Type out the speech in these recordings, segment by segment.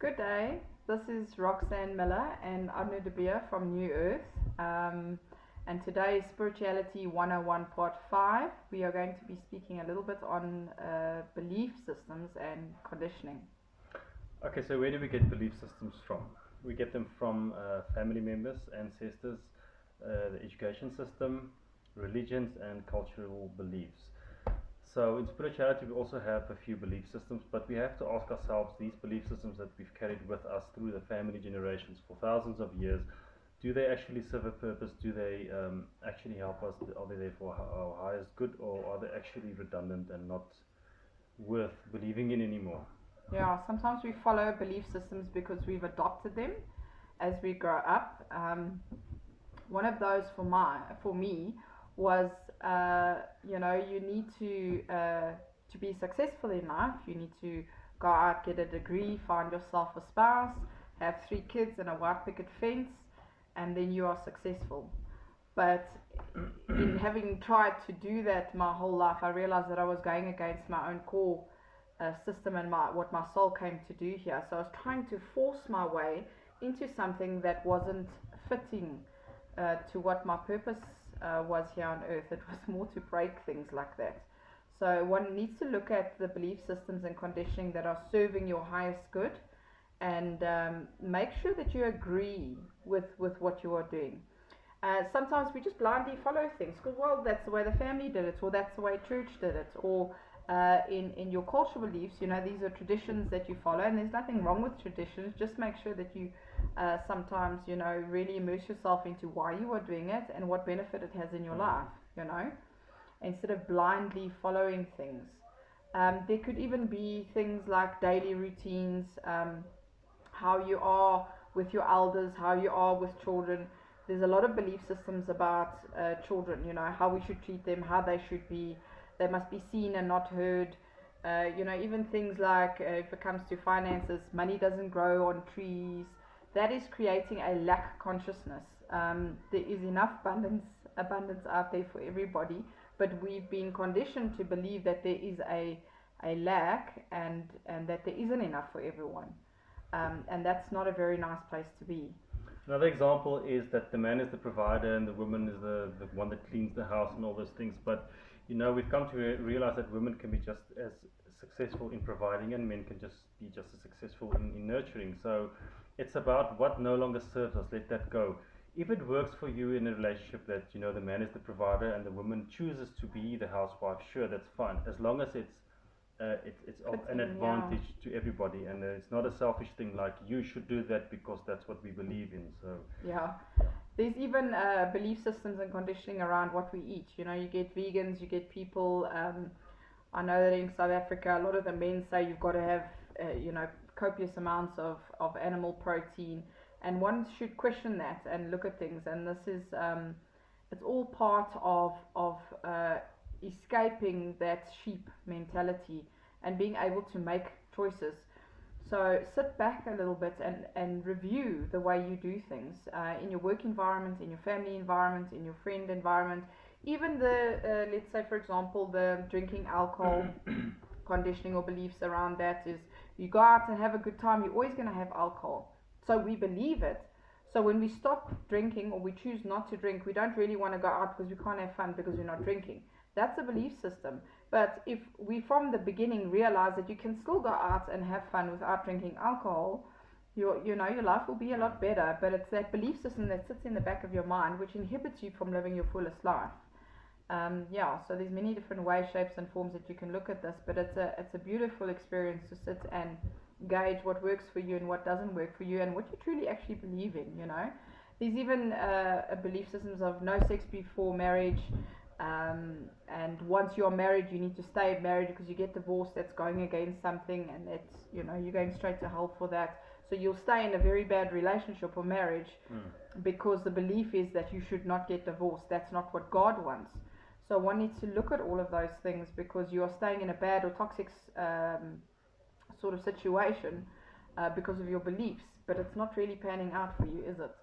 Good day. This is Roxanne Miller and Anu De Beer from New Earth. And today is Spirituality 101 Part 5. We are going to be speaking a little bit on belief systems and conditioning. Okay, so where do we get belief systems from? We get them from family members, ancestors, the education system, religions, and cultural beliefs. So in spirituality, we also have a few belief systems, but we have to ask ourselves, these belief systems that we've carried with us through the family generations for thousands of years, do they actually serve a purpose? Do they actually help us? Are they there for our highest good, or are they actually redundant and not worth believing in anymore? Yeah, sometimes we follow belief systems because we've adopted them as we grow up. One of those for me was you need to be successful in life. You need to go out, get a degree, find yourself a spouse, have 3 kids and a white picket fence, and then you are successful. But in having tried to do that my whole life, I realized that I was going against my own core system and what my soul came to do here. So I was trying to force my way into something that wasn't fitting to what my purpose was here on earth. It was more to break things like that. So one needs to look at the belief systems and conditioning that are serving your highest good, and make sure that you agree with what you are doing. Sometimes we just blindly follow things because, well, that's the way the family did it, or that's the way church did it, or in your cultural beliefs, these are traditions that you follow, and there's nothing wrong with traditions. Just make sure that you sometimes, really immerse yourself into why you are doing it and what benefit it has in your life, instead of blindly following things. There could even be things like daily routines, how you are with your elders, how you are with children. There's a lot of belief systems about children, how we should treat them, how they should be. They must be seen and not heard. Even things like if it comes to finances, money doesn't grow on trees. That is creating a lack consciousness. There is enough abundance out there for everybody, but we've been conditioned to believe that there is a lack, and that there isn't enough for everyone. And that's not a very nice place to be. Another example is that the man is the provider and the woman is the one that cleans the house and all those things. But we've come to realize that women can be just as successful in providing, and men can just be just as successful in nurturing. So it's about what no longer serves us. Let that go. If it works for you in a relationship that the man is the provider and the woman chooses to be the housewife, sure, that's fine, as long as it's of an advantage to everybody, and it's not a selfish thing like you should do that because that's what we believe in. So there's even belief systems and conditioning around what we eat. You get vegans, you get people. I know that in South Africa, a lot of the men say you've got to have copious amounts of animal protein, and one should question that and look at things. And this is it's all part of escaping that sheep mentality and being able to make choices. So sit back a little bit and review the way you do things in your work environment, in your family environment, in your friend environment. Even the, let's say for example, the drinking alcohol conditioning or beliefs around that is you go out and have a good time, you're always going to have alcohol. So we believe it. So when we stop drinking or we choose not to drink, we don't really want to go out because we can't have fun because we're not drinking. That's a belief system. But if we from the beginning realize that you can still go out and have fun without drinking alcohol, your life will be a lot better. But it's that belief system that sits in the back of your mind which inhibits you from living your fullest life. So there's many different ways, shapes and forms that you can look at this, but it's a beautiful experience to sit and gauge what works for you and what doesn't work for you and what you truly actually believe in. There's even belief systems of no sex before marriage. And once you're married, you need to stay married because you get divorced. That's going against something, and it's you're going straight to hell for that. So you'll stay in a very bad relationship or marriage because the belief is that you should not get divorced. That's not what God wants. So one needs to look at all of those things because you are staying in a bad or toxic sort of situation because of your beliefs, but it's not really panning out for you, is it?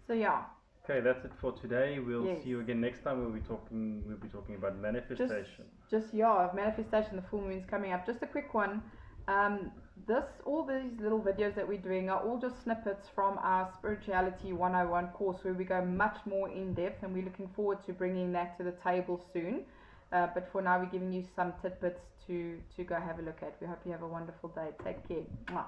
So Okay, that's it for today. We'll see you again next time. We'll be talking about manifestation. Manifestation. The full moon's coming up. Just a quick one. All these little videos that we're doing are all just snippets from our Spirituality 101 course, where we go much more in depth, and we're looking forward to bringing that to the table soon. But for now, we're giving you some tidbits to go have a look at. We hope you have a wonderful day. Take care. Mwah.